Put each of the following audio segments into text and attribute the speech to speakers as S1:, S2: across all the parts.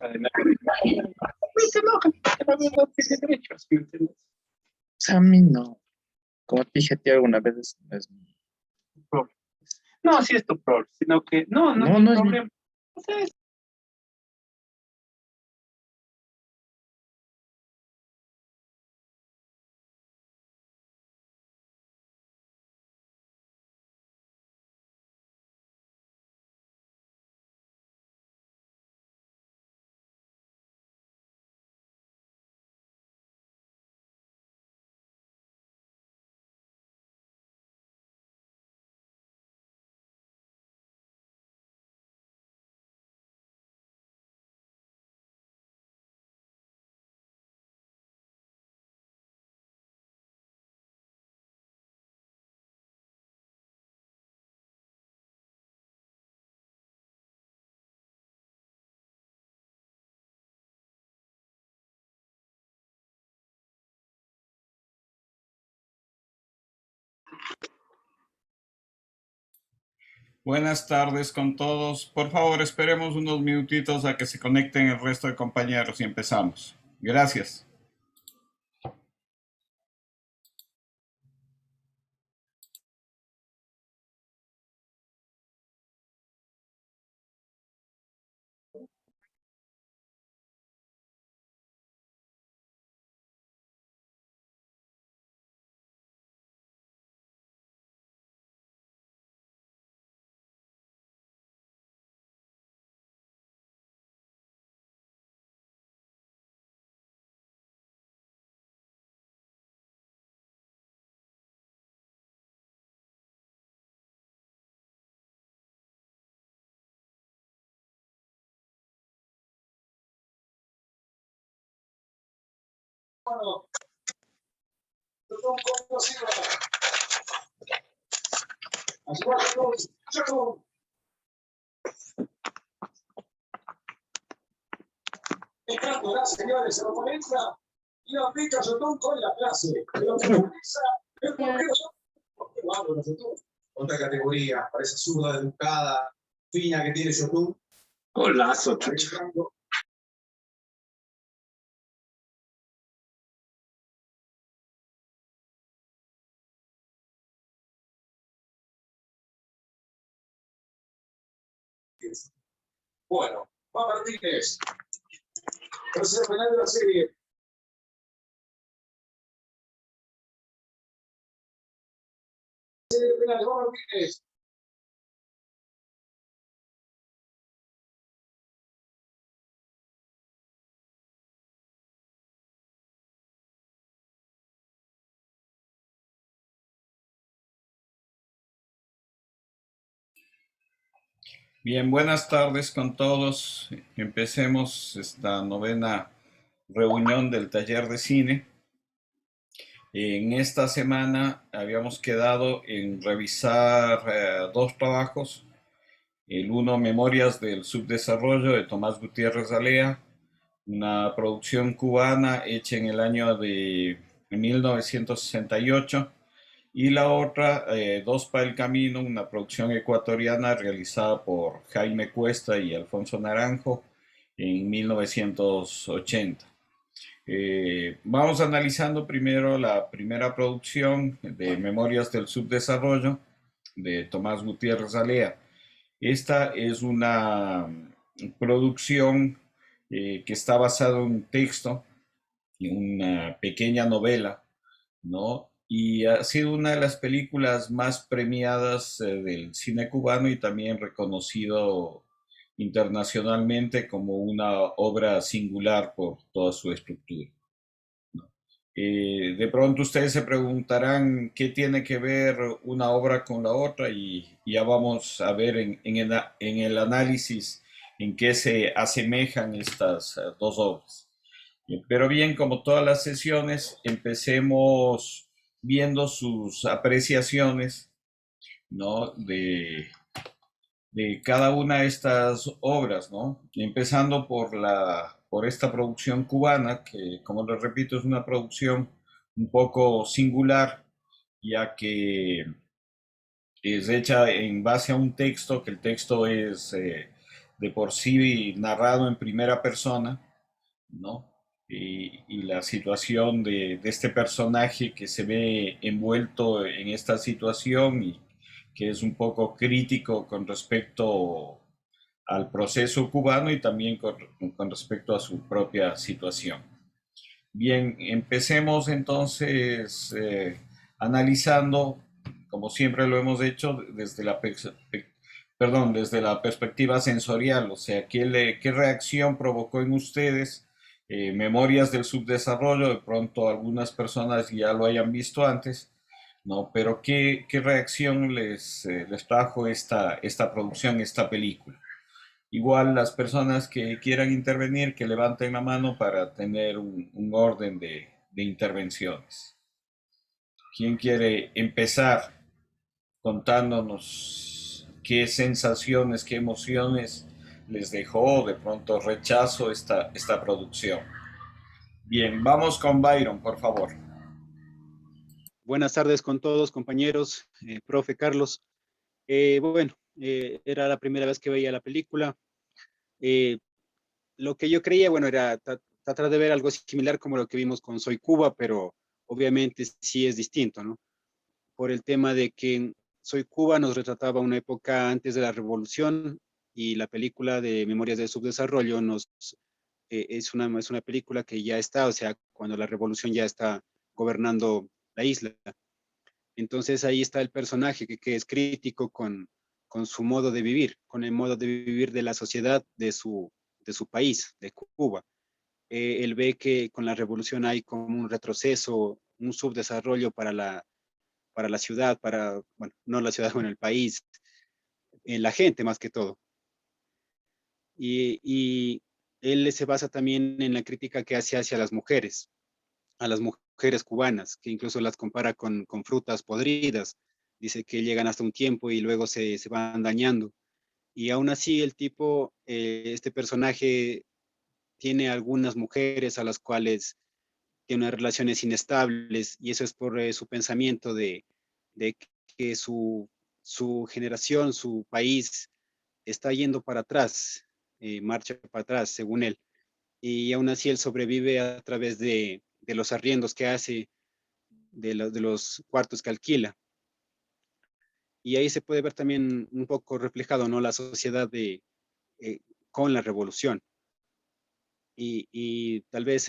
S1: Adelante. No se enoja, la verdad tiene derechos, ¿me entiendes?
S2: O sea, a mí no. Como te dije a ti alguna vez, es mi
S1: Problema. No, sí es tu problema, sino que no es
S2: No,
S1: mi
S2: no es mi-
S1: problema. O sea,
S3: Buenas tardes con todos. Por favor, esperemos unos minutitos a que se conecten el resto de compañeros y empezamos. Gracias.
S4: Señores, se lo comienza y lo aplica Yotun con la clase. Pero comienza el portero. Otra categoría, para esa zurda educada, fina que tiene Yotun.
S1: golazo, Tacho.
S4: Bueno, va Martínez. Tercer penal de la serie. Serie penal, va Martínez.
S3: Bien, buenas tardes con todos. Empecemos esta novena reunión del taller de cine. En esta semana habíamos quedado en revisar dos trabajos. El uno, Memorias del Subdesarrollo, de Tomás Gutiérrez Alea, una producción cubana hecha en el año de 1968, y la otra, Dos para el Camino, una producción ecuatoriana realizada por Jaime Cuesta y Alfonso Naranjo en 1980. Vamos analizando primero la primera producción de Memorias del Subdesarrollo de Tomás Gutiérrez Alea. Esta es una producción que está basada en un texto, en una pequeña novela, ¿no? Y ha sido una de las películas más premiadas del cine cubano y también reconocido internacionalmente como una obra singular por toda su estructura. De pronto ustedes se preguntarán qué tiene que ver una obra con la otra y ya vamos a ver en el análisis en qué se asemejan estas dos obras. Pero bien, como todas las sesiones, empecemos viendo sus apreciaciones, ¿no? De cada una de estas obras, ¿no? Empezando por esta producción cubana, que como les repito es una producción un poco singular, ya que es hecha en base a un texto, que el texto es de por sí narrado en primera persona, ¿no? Y la situación de este personaje que se ve envuelto en esta situación y que es un poco crítico con respecto al proceso cubano y también con respecto a su propia situación. Bien, empecemos entonces analizando, como siempre lo hemos hecho, desde la perspectiva sensorial, o sea, qué reacción provocó en ustedes memorias del subdesarrollo, de pronto algunas personas ya lo hayan visto antes, ¿no? Pero qué reacción les trajo esta producción, esta película. Igual las personas que quieran intervenir, que levanten la mano para tener un orden de intervenciones. ¿Quién quiere empezar contándonos qué sensaciones, qué emociones les dejó de pronto rechazo esta producción? Bien, vamos con Byron, por favor.
S5: Buenas tardes con todos, compañeros, profe Carlos. Bueno, era la primera vez que veía la película. Eh, lo que yo creía, bueno, era tratar de ver algo similar como lo que vimos con Soy Cuba, pero obviamente sí es distinto, ¿no? Por el tema de que en Soy Cuba nos retrataba una época antes de la revolución y la película de Memorias del Subdesarrollo es una película que ya está, o sea, cuando la revolución ya está gobernando la isla. Entonces ahí está el personaje que es crítico con su modo de vivir, con el modo de vivir de la sociedad de su país, de Cuba. Él ve que con la revolución hay como un retroceso, un subdesarrollo para la ciudad, bueno, no la ciudad, bueno, el país, en la gente más que todo. Y él se basa también en la crítica que hace hacia las mujeres, a las mujeres cubanas, que incluso las compara con frutas podridas. Dice que llegan hasta un tiempo y luego se van dañando. Y aún así el tipo, este personaje, tiene algunas mujeres a las cuales tiene unas relaciones inestables y eso es por su pensamiento de que su generación, su país está yendo para atrás, marcha para atrás, según él. Y aún así él sobrevive a través de los arriendos que hace, de los cuartos que alquila. Y ahí se puede ver también un poco reflejado, ¿no? La sociedad eh, con la revolución. Y tal vez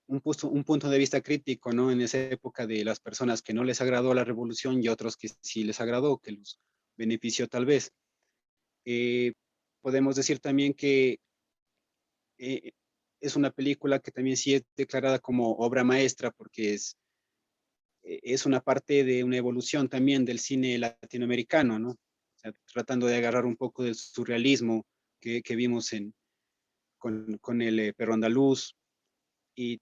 S5: un punto de vista crítico, ¿no? En esa época de las personas que no les agradó la revolución y otros que sí les agradó, que los benefició tal vez. Eh, Podemos decir también que eh, es una película que también sí es declarada como obra maestra porque es una parte de una evolución también del cine latinoamericano, ¿no? O sea, tratando de agarrar un poco del surrealismo que vimos con el perro andaluz y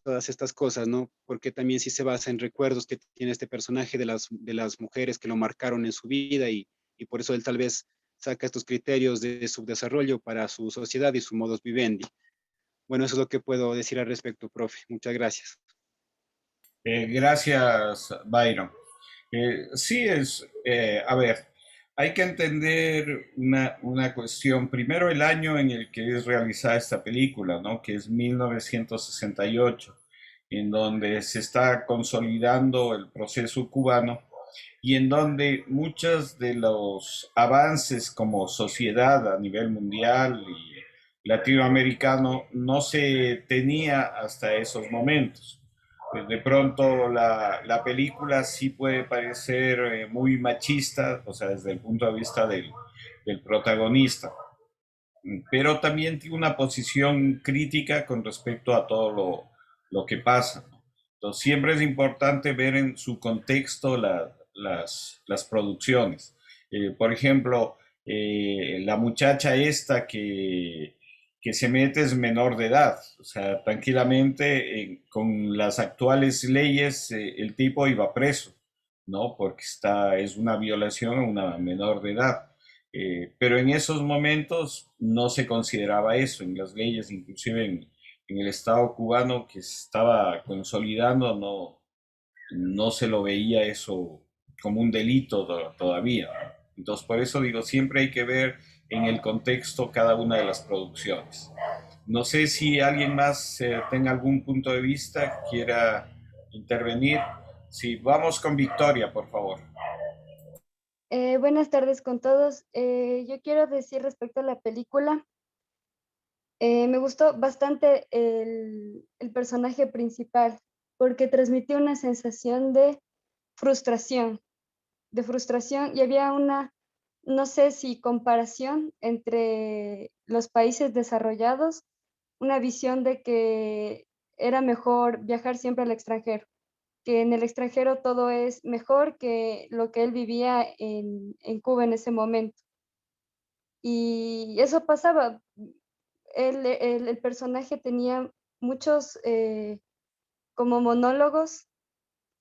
S5: todas estas cosas, ¿no? Porque también sí se basa en recuerdos que tiene este personaje de las mujeres que lo marcaron en su vida y por eso él tal vez saca estos criterios de subdesarrollo para su sociedad y su modus vivendi. Bueno, eso es lo que puedo decir al respecto, profe. Muchas gracias.
S3: Gracias, Byron. Sí, a ver, hay que entender una cuestión. Primero, el año en el que es realizada esta película, ¿no? Que es 1968, en donde se está consolidando el proceso cubano y en donde muchos de los avances como sociedad a nivel mundial y latinoamericano no se tenía hasta esos momentos. Pues de pronto la película sí puede parecer muy machista, o sea, desde el punto de vista del protagonista, pero también tiene una posición crítica con respecto a todo lo que pasa. Entonces, siempre es importante ver en su contexto las producciones. Por ejemplo, la muchacha esta que se mete es menor de edad, o sea, tranquilamente con las actuales leyes el tipo iba preso, ¿no? Porque es una violación a una menor de edad. Pero en esos momentos no se consideraba eso en las leyes, inclusive en el Estado cubano que se estaba consolidando, no se lo veía eso como un delito todavía. Entonces, por eso digo, siempre hay que ver en el contexto cada una de las producciones. No sé si alguien más tenga algún punto de vista, quiera intervenir. Sí, vamos con Victoria, por favor.
S6: Buenas tardes con todos. Yo quiero decir respecto a la película, me gustó bastante el personaje principal porque transmitió una sensación frustración, de frustración y había una, no sé si comparación entre los países desarrollados, una visión de que era mejor viajar siempre al extranjero, que en el extranjero todo es mejor que lo que él vivía en Cuba en ese momento. Y eso pasaba. El personaje tenía muchos como monólogos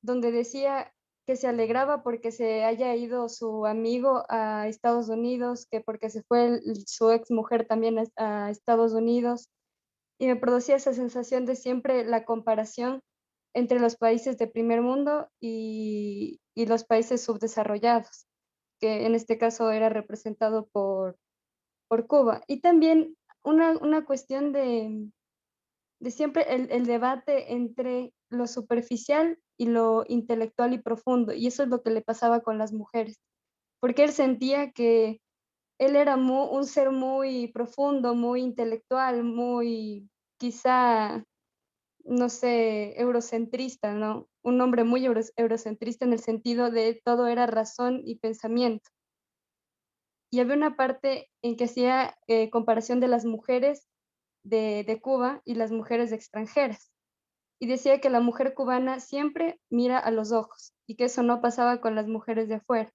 S6: donde decía que se alegraba porque se haya ido su amigo a Estados Unidos, que porque se fue su ex mujer también a Estados Unidos, y me producía esa sensación de siempre la comparación entre los países de primer mundo y los países subdesarrollados, que en este caso era representado por Cuba. Y también una cuestión de siempre el debate entre lo superficial y lo intelectual y profundo, y eso es lo que le pasaba con las mujeres, porque él sentía que él era un ser muy profundo, muy intelectual, muy quizá, no sé, eurocentrista, ¿no? Un hombre muy eurocentrista en el sentido de todo era razón y pensamiento. Y había una parte en que hacía comparación de las mujeres de Cuba y las mujeres extranjeras. Y decía que la mujer cubana siempre mira a los ojos y que eso no pasaba con las mujeres de afuera.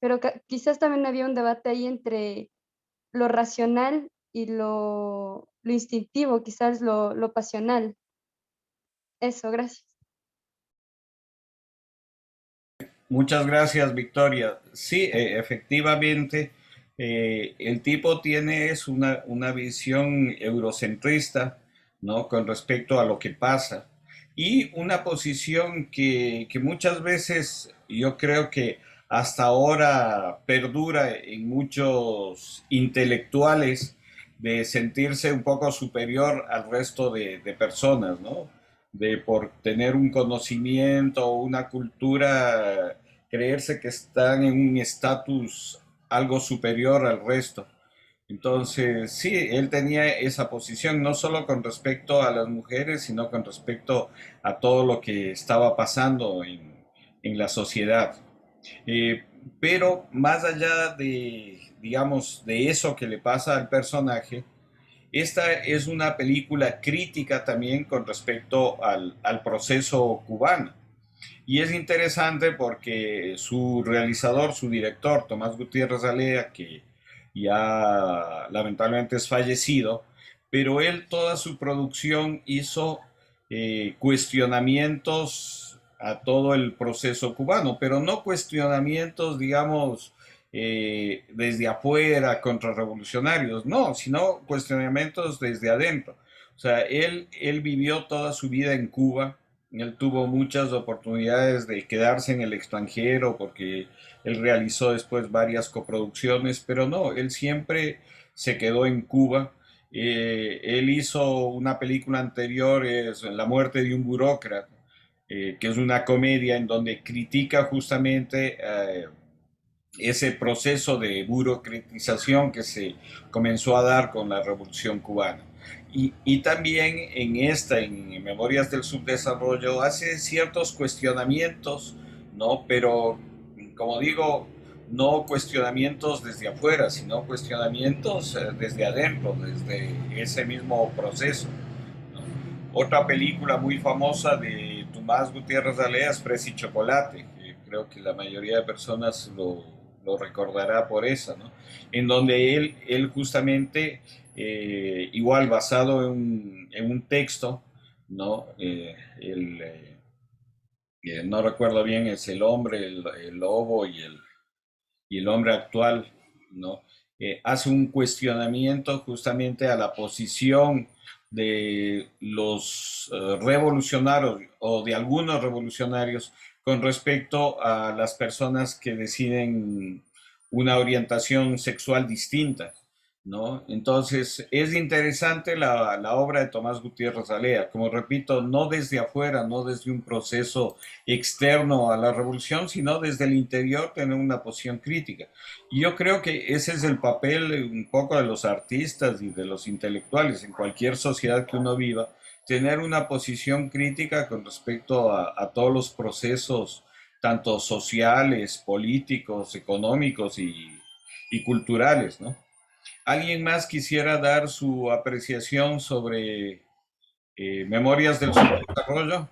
S6: Pero quizás también había un debate ahí entre lo racional y lo instintivo, quizás lo pasional. Eso, gracias.
S3: Muchas gracias, Victoria. Sí, efectivamente, el tipo tiene es una visión eurocentrista, ¿no? Con respecto a lo que pasa y una posición que muchas veces yo creo que hasta ahora perdura en muchos intelectuales de sentirse un poco superior al resto de personas, ¿no? De por tener un conocimiento o una cultura, creerse que están en un estatus algo superior al resto. Entonces, sí, él tenía esa posición, no solo con respecto a las mujeres, sino con respecto a todo lo que estaba pasando en la sociedad. Eh, pero más allá de, digamos, de eso que le pasa al personaje, esta es una película crítica también con respecto al proceso cubano. Y es interesante porque su realizador, su director, Tomás Gutiérrez Alea, que ya lamentablemente es fallecido, pero él toda su producción hizo cuestionamientos a todo el proceso cubano, pero no cuestionamientos, digamos, desde afuera, contrarrevolucionarios, no, sino cuestionamientos desde adentro. O sea, él vivió toda su vida en Cuba, él tuvo muchas oportunidades de quedarse en el extranjero porque él realizó después varias coproducciones, pero no, él siempre se quedó en Cuba. Él hizo una película anterior, es La muerte de un burócrata, que es una comedia en donde critica justamente ese proceso de burocratización que se comenzó a dar con la Revolución Cubana. Y también en esta, en Memorias del Subdesarrollo, hace ciertos cuestionamientos, ¿no? Pero, como digo, no cuestionamientos desde afuera, sino cuestionamientos desde adentro, desde ese mismo proceso, ¿no? Otra película muy famosa de Tomás Gutiérrez Alea es Fresa y Chocolate, que creo que la mayoría de personas lo recordará por esa, ¿no? En donde él justamente, igual basado en un texto, ¿no? No recuerdo bien, es el hombre, el lobo y el hombre actual, ¿no? Hace un cuestionamiento justamente a la posición de los revolucionarios o de algunos revolucionarios con respecto a las personas que deciden una orientación sexual distinta, ¿no? Entonces, es interesante la obra de Tomás Gutiérrez Alea, como repito, no desde afuera, no desde un proceso externo a la revolución, sino desde el interior tener una posición crítica. Y yo creo que ese es el papel un poco de los artistas y de los intelectuales en cualquier sociedad que uno viva, tener una posición crítica con respecto a todos los procesos, tanto sociales, políticos, económicos y culturales, ¿no? ¿Alguien más quisiera dar su apreciación sobre Memorias del Subdesarrollo?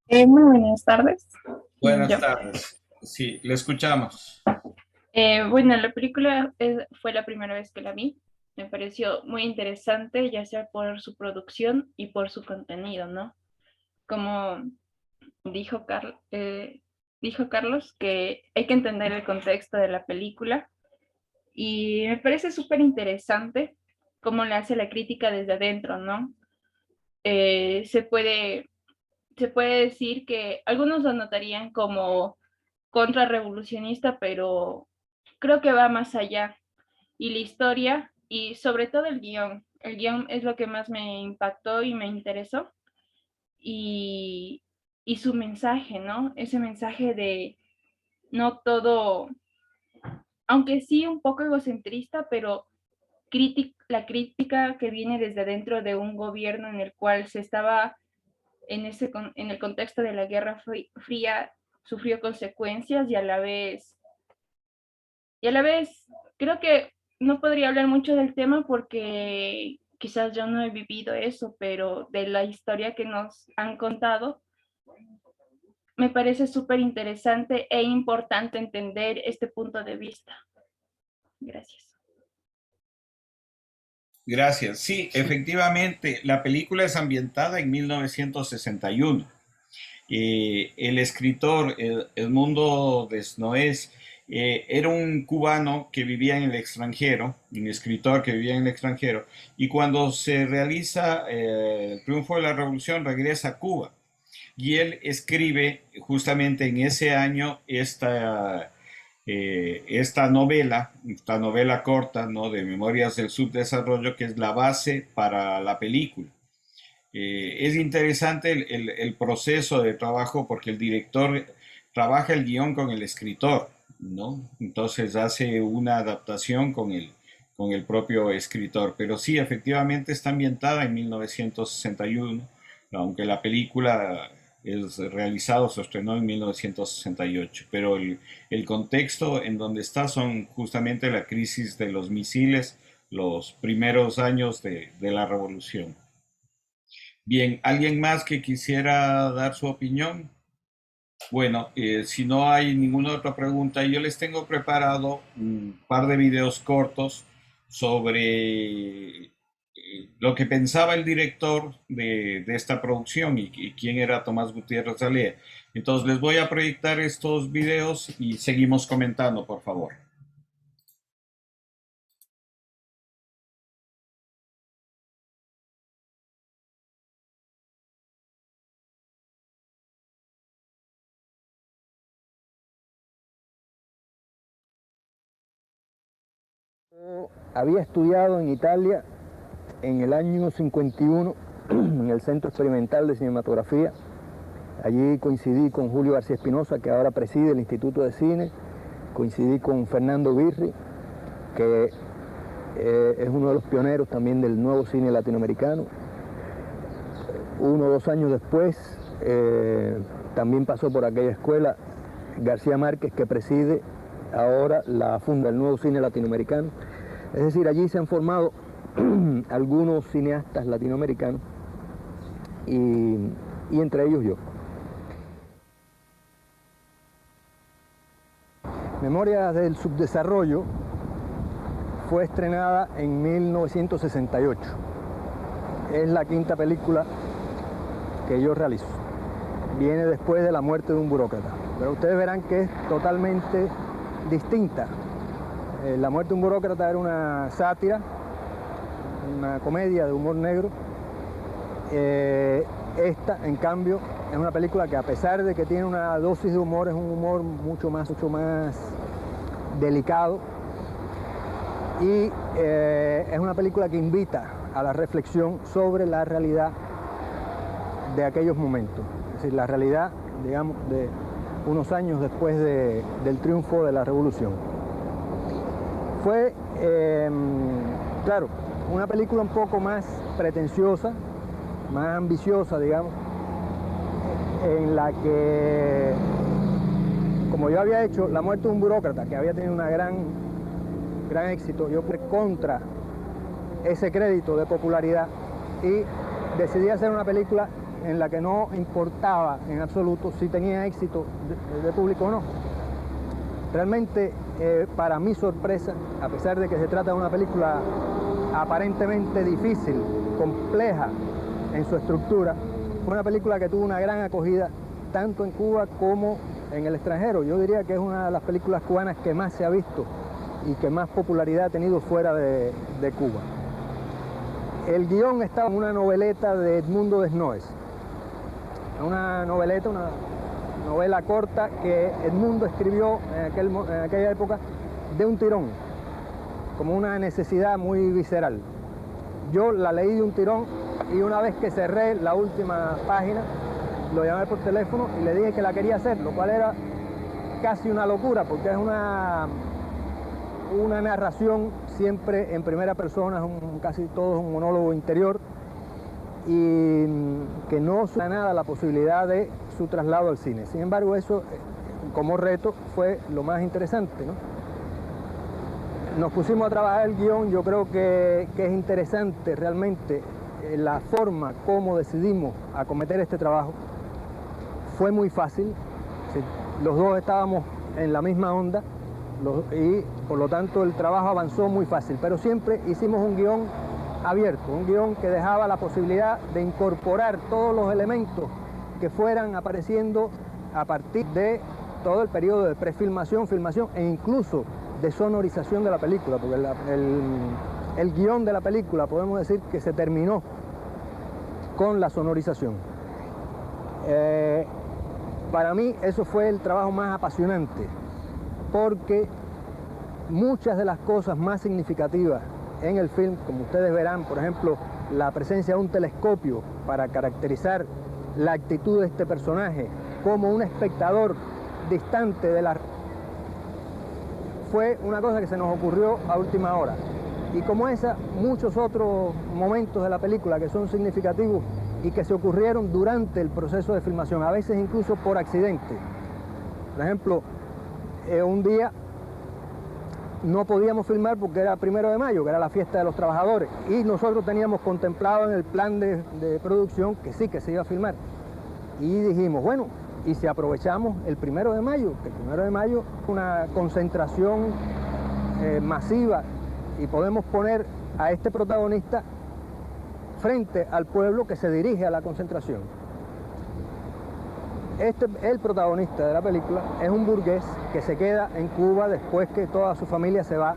S7: Muy buenas tardes.
S3: Buenas
S7: Yo.
S3: tardes. Sí, le escuchamos.
S7: Bueno, la película fue la primera vez que la vi. Me pareció muy interesante, ya sea por su producción y por su contenido, ¿no? Como dijo, dijo Carlos, que hay que entender el contexto de la película. Y me parece súper interesante cómo le hace la crítica desde adentro, ¿no? Se puede decir que algunos lo notarían como contrarrevolucionista, pero creo que va más allá. Y la historia, y sobre todo el guión es lo que más me impactó y me interesó. Y, y su mensaje, ¿no? Ese mensaje de no todo, aunque sí un poco egocentrista, pero la crítica que viene desde dentro de un gobierno en el cual se estaba en el contexto de la Guerra Fría, sufrió consecuencias y a la vez creo que no podría hablar mucho del tema porque quizás yo no he vivido eso, pero de la historia que nos han contado, me parece súper interesante e importante entender este punto de vista. Gracias.
S3: Gracias. Sí, efectivamente, la película es ambientada en 1961. El escritor Edmundo Desnoes era un cubano que vivía en el extranjero, un escritor que vivía en el extranjero, y cuando se realiza el triunfo de la revolución regresa a Cuba. Y él escribe justamente en ese año esta novela corta, ¿no? De Memorias del Subdesarrollo, que es la base para la película. Es interesante el proceso de trabajo porque el director trabaja el guión con el escritor, ¿no? Entonces hace una adaptación con el propio escritor. Pero sí, efectivamente está ambientada en 1961, aunque la película es realizado, se estrenó en 1968, pero el contexto en donde está son justamente la crisis de los misiles, los primeros años de la revolución. Bien, ¿alguien más que quisiera dar su opinión? Bueno, si no hay ninguna otra pregunta, yo les tengo preparado un par de videos cortos sobre lo que pensaba el director de esta producción y quién era Tomás Gutiérrez Alea. Entonces les voy a proyectar estos videos y seguimos comentando, por favor.
S8: Había estudiado en Italia en el año 51 en el Centro Experimental de Cinematografía. Allí coincidí con Julio García Espinosa, que ahora preside el Instituto de Cine. Coincidí con Fernando Birri, que es uno de los pioneros también del nuevo cine latinoamericano. 1 o 2 años después también pasó por aquella escuela García Márquez, que preside ahora la funda del nuevo cine latinoamericano. Es decir, allí se han formado algunos cineastas latinoamericanos y entre ellos yo. Memorias del Subdesarrollo fue estrenada en 1968. Es la 5ª película que yo realizo. Viene después de La muerte de un burócrata. Pero ustedes verán que es totalmente distinta. La muerte de un burócrata era una sátira, una comedia de humor negro. Esta, en cambio, es una película que, a pesar de que tiene una dosis de humor, es un humor mucho más delicado y es una película que invita a la reflexión sobre la realidad de aquellos momentos, es decir, la realidad, digamos, de unos años después del triunfo de la revolución. Fue, claro, una película un poco más pretenciosa, más ambiciosa, digamos, en la que, como yo había hecho La muerte de un burócrata, que había tenido una gran éxito, yo fui contra ese crédito de popularidad y decidí hacer una película en la que no importaba en absoluto si tenía éxito de público o no. Realmente, para mi sorpresa, a pesar de que se trata de una película aparentemente difícil, compleja en su estructura, fue una película que tuvo una gran acogida tanto en Cuba como en el extranjero. Yo diría que es una de las películas cubanas que más se ha visto y que más popularidad ha tenido fuera de Cuba. El guión estaba en una noveleta de Edmundo Desnoes, una noveleta, una novela corta que Edmundo escribió en aquella época de un tirón, como una necesidad muy visceral. Yo la leí de un tirón y una vez que cerré la última página, lo llamé por teléfono y le dije que la quería hacer, lo cual era casi una locura, porque es una narración siempre en primera persona, casi todo es un monólogo interior, y que no suena nada la posibilidad de su traslado al cine. Sin embargo, eso como reto fue lo más interesante, ¿no? Nos pusimos a trabajar el guión. Yo creo que es interesante realmente la forma como decidimos acometer este trabajo. Fue muy fácil, sí, los dos estábamos en la misma onda y por lo tanto el trabajo avanzó muy fácil, pero siempre hicimos un guión abierto, un guión que dejaba la posibilidad de incorporar todos los elementos que fueran apareciendo a partir de todo el periodo de prefilmación, filmación e incluso de sonorización de la película, porque el guión de la película podemos decir que se terminó con la sonorización. Para mí eso fue el trabajo más apasionante, porque muchas de las cosas más significativas en el film, como ustedes verán, por ejemplo, la presencia de un telescopio para caracterizar la actitud de este personaje como un espectador distante de la... fue una cosa que se nos ocurrió a última hora. Y como esa, muchos otros momentos de la película que son significativos y que se ocurrieron durante el proceso de filmación, a veces incluso por accidente. Por ejemplo, un día no podíamos filmar porque era 1 de mayo, que era la fiesta de los trabajadores, y nosotros teníamos contemplado en el plan de producción que sí, que se iba a filmar. Y dijimos, bueno, ¿y si aprovechamos el 1 de mayo? Que el 1 de mayo es una concentración masiva y podemos poner a este protagonista frente al pueblo que se dirige a la concentración. El protagonista de la película es un burgués que se queda en Cuba después que toda su familia se va,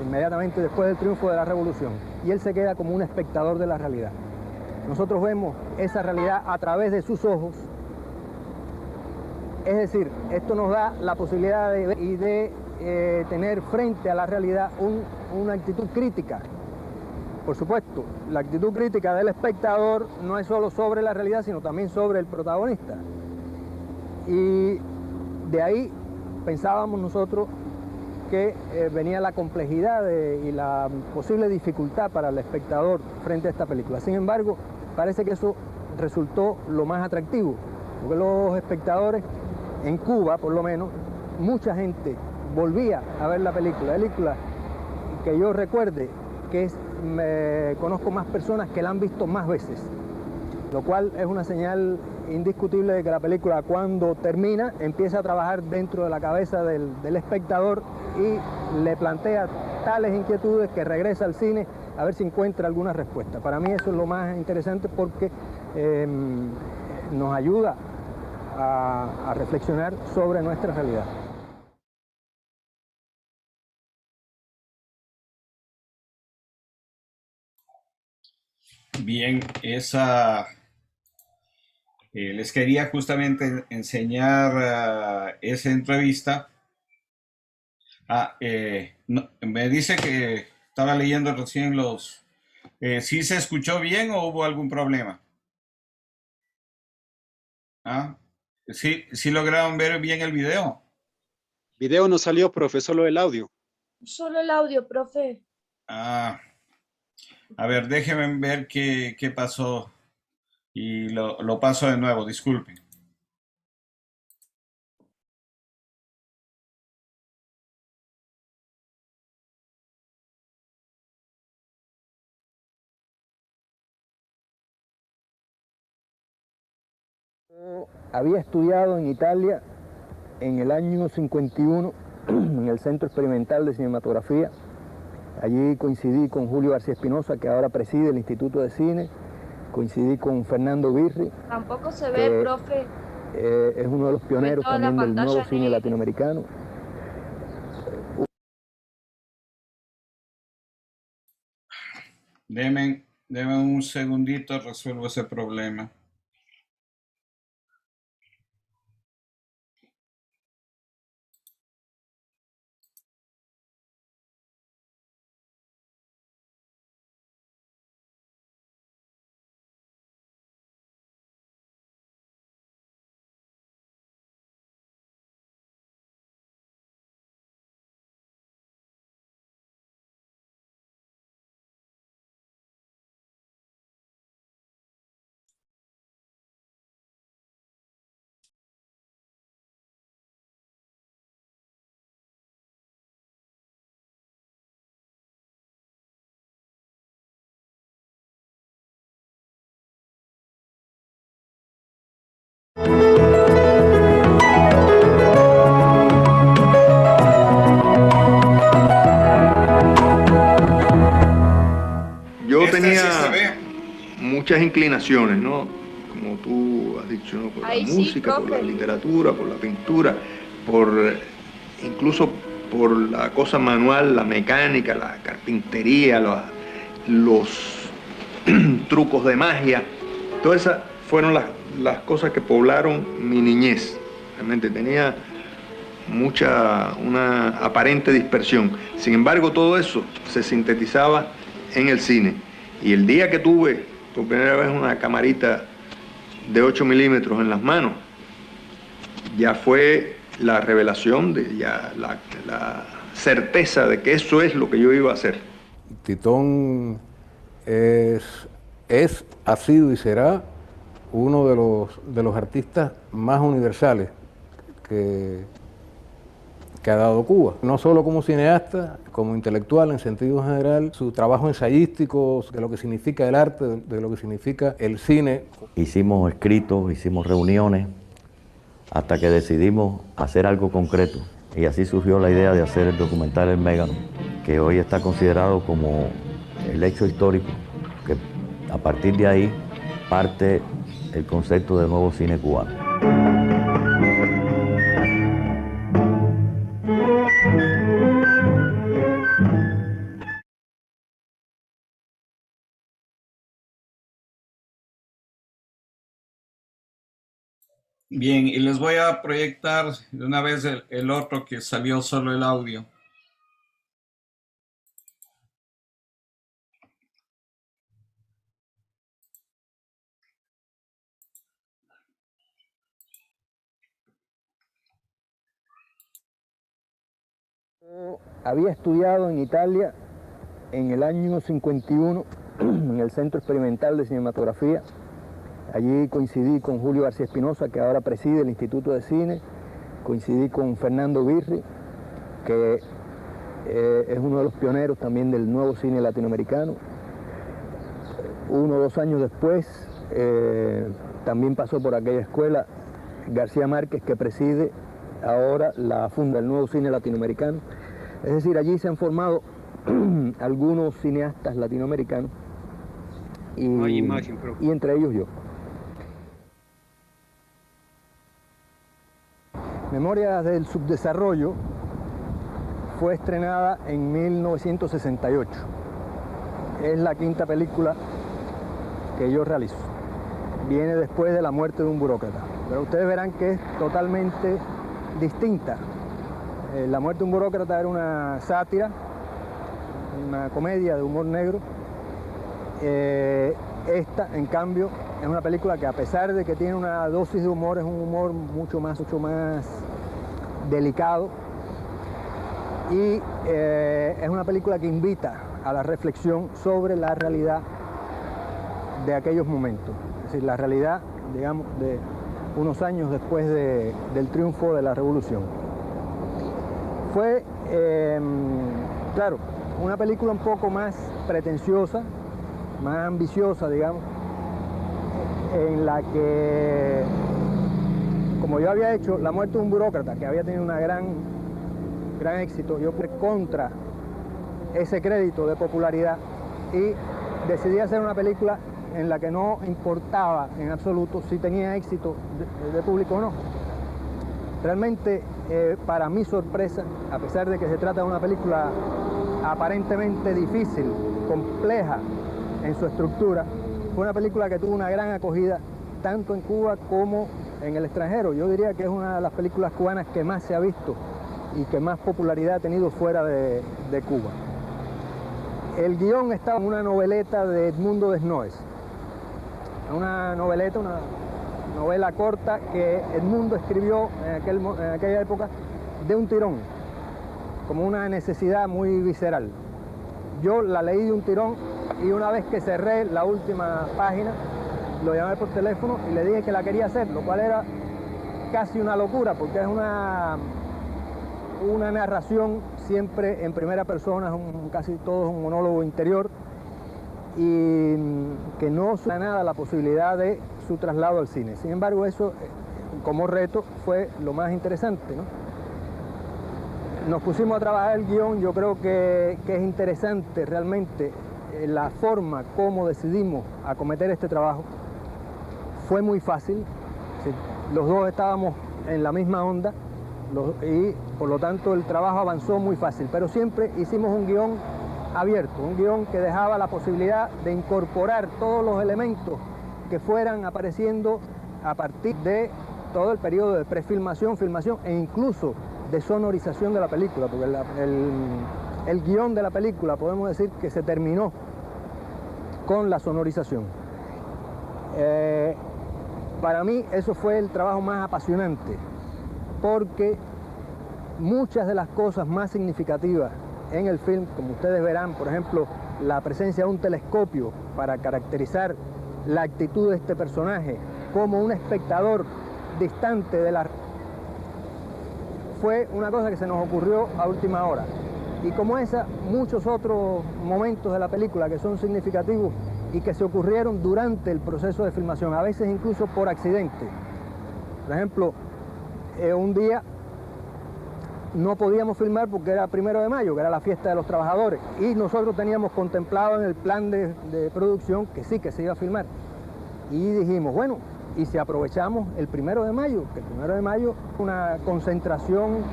S8: inmediatamente después del triunfo de la revolución, y él se queda como un espectador de la realidad. Nosotros vemos esa realidad a través de sus ojos, es decir, esto nos da la posibilidad de tener frente a la realidad una actitud crítica. Por supuesto, la actitud crítica del espectador no es solo sobre la realidad, sino también sobre el protagonista. Y de ahí pensábamos nosotros que venía la complejidad y la posible dificultad para el espectador frente a esta película. Sin embargo, parece que eso resultó lo más atractivo, porque los espectadores, en Cuba por lo menos, mucha gente volvía a ver la película que yo recuerde que conozco más personas que la han visto más veces, lo cual es una señal indiscutible de que la película, cuando termina, empieza a trabajar dentro de la cabeza del espectador y le plantea tales inquietudes que regresa al cine a ver si encuentra alguna respuesta. Para mí eso es lo más interesante, porque nos ayuda a reflexionar sobre nuestra realidad.
S3: Bien, les quería justamente enseñar esa entrevista Me dice que estaba leyendo recién los... ¿Sí se escuchó bien o hubo algún problema? ¿Sí lograron ver bien el video?
S5: Video no salió, profe, solo el audio.
S9: Solo el audio, profe.
S3: A ver, déjenme ver qué pasó y lo paso de nuevo, disculpen.
S8: Había estudiado en Italia en el año 51 en el Centro Experimental de Cinematografía. Allí coincidí con Julio García Espinosa, que ahora preside el Instituto de Cine. Coincidí con Fernando Birri.
S9: Tampoco se ve, profe.
S8: Es uno de los pioneros también del nuevo cine latinoamericano.
S3: Deme un segundito, resuelvo ese problema.
S10: Yo tenía muchas inclinaciones, ¿no? Como tú has dicho, ¿no? Por la música, por la literatura, por la pintura, incluso por la cosa manual, la mecánica, la carpintería, los trucos de magia. Todas esas fueron las cosas que poblaron mi niñez. Realmente tenía una aparente dispersión. Sin embargo, todo eso se sintetizaba en el cine. Y el día que tuve por primera vez una camarita de 8 milímetros en las manos, ya fue la revelación, la certeza de que eso es lo que yo iba a hacer.
S11: Titón ha sido y será uno de los artistas más universales que ha dado Cuba. No solo como cineasta, como intelectual en sentido general, su trabajo ensayístico de lo que significa el arte, de lo que significa el cine.
S12: Hicimos escritos, hicimos reuniones, hasta que decidimos hacer algo concreto. Y así surgió la idea de hacer el documental El Mégano, que hoy está considerado como el hecho histórico, que a partir de ahí parte el concepto del nuevo cine cubano.
S3: Bien, y les voy a proyectar de una vez el otro que salió solo el audio.
S8: Había estudiado en Italia en el año 51 en el Centro Experimental de Cinematografía. Allí coincidí con Julio García Espinosa, que ahora preside el Instituto de Cine. Coincidí con Fernando Birri, que es uno de los pioneros también del nuevo cine latinoamericano. 1 o 2 años después, también pasó por aquella escuela García Márquez, que preside ahora la funda del nuevo cine latinoamericano. Es decir, allí se han formado algunos cineastas latinoamericanos y entre ellos yo. Memorias del Subdesarrollo fue estrenada en 1968. Es la 5ª película que yo realizo. Viene después de La muerte de un burócrata. Pero ustedes verán que es totalmente distinta. La muerte de un burócrata era una sátira, una comedia de humor negro. Esta, en cambio, es una película que, a pesar de que tiene una dosis de humor, es un humor mucho más delicado, y es una película que invita a la reflexión sobre la realidad de aquellos momentos, es decir, la realidad, digamos, de unos años después del triunfo de la Revolución. Fue, claro, una película un poco más pretenciosa, más ambiciosa, digamos, en la que, como yo había hecho La muerte de un burócrata, que había tenido un gran éxito, yo fui contra ese crédito de popularidad y decidí hacer una película en la que no importaba en absoluto si tenía éxito de público o no. Realmente, para mi sorpresa, a pesar de que se trata de una película aparentemente difícil, compleja en su estructura, fue una película que tuvo una gran acogida tanto en Cuba como en el extranjero. Yo diría que es una de las películas cubanas que más se ha visto y que más popularidad ha tenido fuera de Cuba. El guión estaba en una noveleta de Edmundo Desnoes, una novela corta que Edmundo escribió en aquella época de un tirón, como una necesidad muy visceral. Yo la leí de un tirón y una vez que cerré la última página, lo llamé por teléfono y le dije que la quería hacer, lo cual era casi una locura, porque es una narración siempre en primera persona, casi todo es un monólogo interior, y que no da nada la posibilidad de su traslado al cine. Sin embargo, eso como reto fue lo más interesante, ¿no? Nos pusimos a trabajar el guión. Yo creo que es interesante realmente la forma como decidimos acometer este trabajo. Fue muy fácil, los dos estábamos en la misma onda y por lo tanto el trabajo avanzó muy fácil, pero siempre hicimos un guión abierto, un guión que dejaba la posibilidad de incorporar todos los elementos que fueran apareciendo a partir de todo el periodo de prefilmación, filmación e incluso de sonorización de la película, porque el guión de la película podemos decir que se terminó con la sonorización. Para mí eso fue el trabajo más apasionante, porque muchas de las cosas más significativas en el film, como ustedes verán, por ejemplo, la presencia de un telescopio para caracterizar la actitud de este personaje como un espectador distante de la... fue una cosa que se nos ocurrió a última hora. Y como esa, muchos otros momentos de la película que son significativos y que se ocurrieron durante el proceso de filmación, a veces incluso por accidente. Por ejemplo, un día no podíamos filmar porque era 1 de mayo, que era la fiesta de los trabajadores, y nosotros teníamos contemplado en el plan de producción que sí, que se iba a filmar. Y dijimos, bueno, ¿y si aprovechamos el 1 de mayo? Que el 1 de mayo es una concentración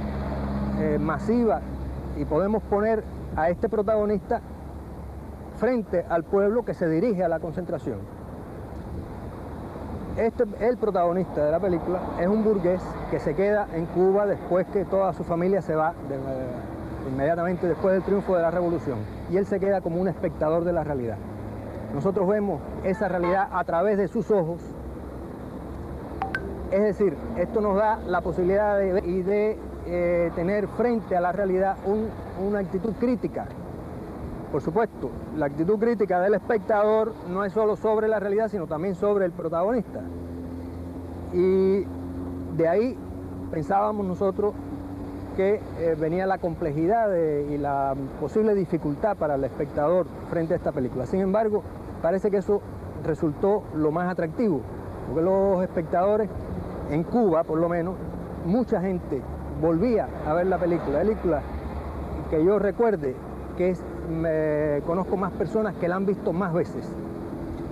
S8: masiva y podemos poner a este protagonista frente al pueblo que se dirige a la concentración. El protagonista de la película es un burgués que se queda en Cuba después que toda su familia se va, inmediatamente después del triunfo de la Revolución, y él se queda como un espectador de la realidad. Nosotros vemos esa realidad a través de sus ojos, es decir, esto nos da la posibilidad de tener frente a la realidad una actitud crítica. Por supuesto, la actitud crítica del espectador no es solo sobre la realidad, sino también sobre el protagonista. Y de ahí pensábamos nosotros que venía la complejidad y la posible dificultad para el espectador frente a esta película. Sin embargo, parece que eso resultó lo más atractivo, porque los espectadores, en Cuba por lo menos, mucha gente volvía a ver la película que yo recuerde que conozco más personas que la han visto más veces,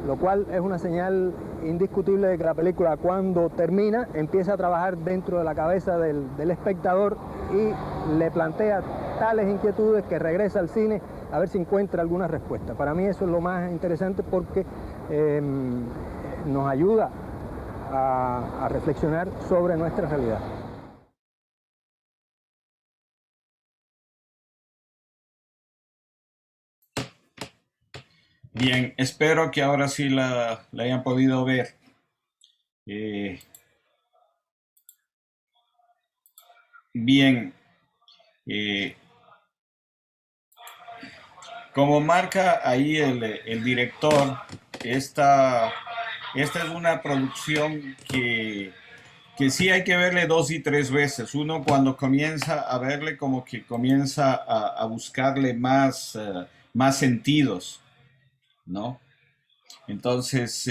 S8: lo cual es una señal indiscutible de que la película, cuando termina, empieza a trabajar dentro de la cabeza del espectador y le plantea tales inquietudes que regresa al cine a ver si encuentra alguna respuesta. Para mí eso es lo más interesante, porque nos ayuda a reflexionar sobre nuestra realidad.
S3: Bien, espero que ahora sí la hayan podido ver. Bien, eh, como marca ahí el director, esta es una producción que sí hay que verle 2 y 3 veces. Uno cuando comienza a verle como que comienza a buscarle más sentidos, ¿no? Entonces,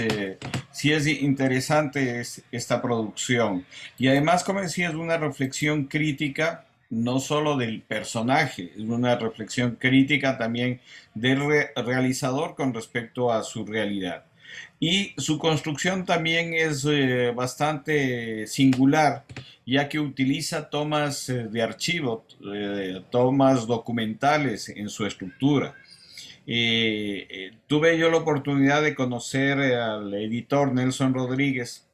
S3: sí es interesante esta producción. Y además, como decía, es una reflexión crítica, no solo del personaje, es una reflexión crítica también del realizador con respecto a su realidad. Y su construcción también es bastante singular, ya que utiliza tomas de archivo, tomas documentales en su estructura. Tuve yo la oportunidad de conocer al editor Nelson Rodríguez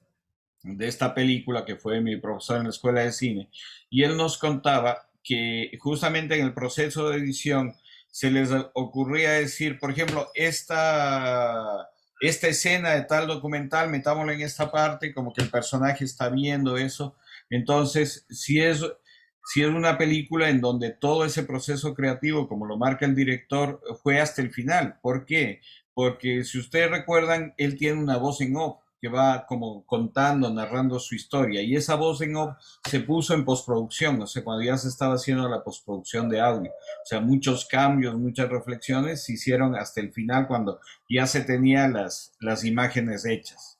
S3: de esta película, que fue mi profesor en la escuela de cine, y él nos contaba que justamente en el proceso de edición se les ocurría decir, por ejemplo, esta escena de tal documental, metámosla en esta parte, como que el personaje está viendo eso. Entonces, si es una película en donde todo ese proceso creativo, como lo marca el director, fue hasta el final. ¿Por qué? Porque si ustedes recuerdan, él tiene una voz en off que va como contando, narrando su historia, y esa voz en off se puso en postproducción, o sea, cuando ya se estaba haciendo la postproducción de audio. O sea, muchos cambios, muchas reflexiones se hicieron hasta el final, cuando ya se tenían las imágenes hechas.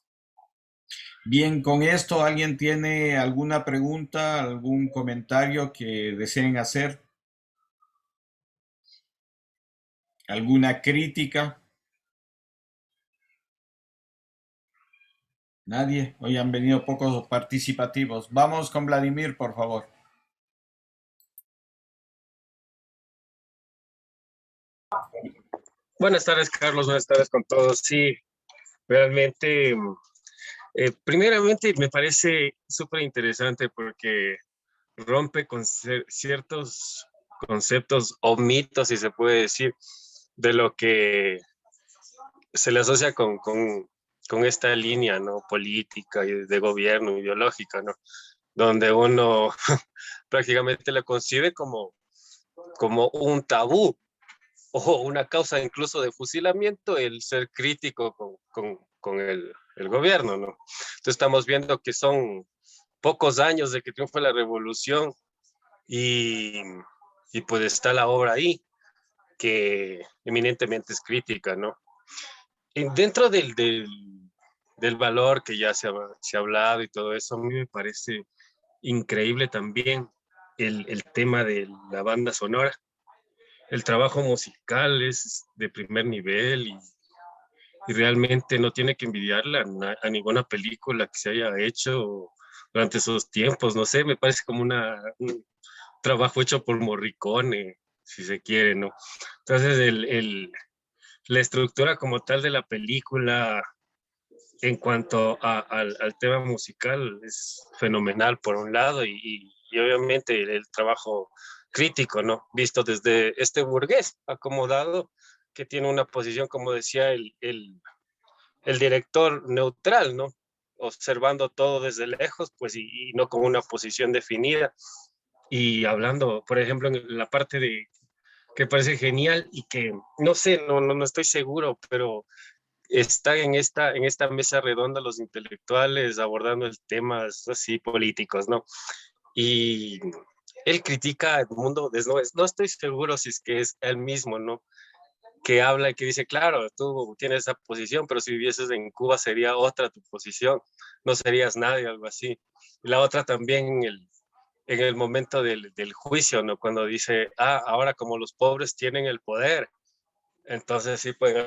S3: Bien, con esto, ¿alguien tiene alguna pregunta, algún comentario que deseen hacer? ¿Alguna crítica? Nadie. Hoy han venido pocos participativos. Vamos con Vladimir, por favor.
S13: Buenas tardes, Carlos. Buenas tardes con todos. Sí, realmente, primeramente me parece súper interesante porque rompe con ciertos conceptos o mitos, si se puede decir, de lo que se le asocia con esta línea, ¿no? Política y de gobierno, ideológica, ¿no? Donde uno prácticamente lo concibe como un tabú o una causa incluso de fusilamiento el ser crítico con el gobierno, ¿no? Entonces estamos viendo que son pocos años de que triunfa la revolución y, y pues está la obra ahí, que eminentemente es crítica, ¿no? Dentro del valor que ya se ha hablado y todo eso, a mí me parece increíble también el tema de la banda sonora. El trabajo musical es de primer nivel y realmente no tiene que envidiarle a ninguna película que se haya hecho durante esos tiempos. No sé, me parece como un trabajo hecho por Morricone, si se quiere, ¿no? Entonces, la estructura como tal de la película en cuanto al tema musical es fenomenal por un lado y obviamente el trabajo crítico, ¿no? Visto desde este burgués acomodado que tiene una posición, como decía el director, neutral, ¿no? Observando todo desde lejos, pues, y no con una posición definida. Y hablando, por ejemplo, en la parte de que parece genial y que, no sé, no estoy seguro, pero está en esta mesa redonda los intelectuales abordando el temas así políticos, ¿no? Y él critica el mundo desnudo. No estoy seguro si es que es él mismo, ¿no? Que habla y que dice, claro, tú tienes esa posición, pero si vivieses en Cuba sería otra tu posición, no serías nadie, algo así. Y la otra también en el momento del juicio, ¿no? Cuando dice, ahora como los pobres tienen el poder, entonces sí pueden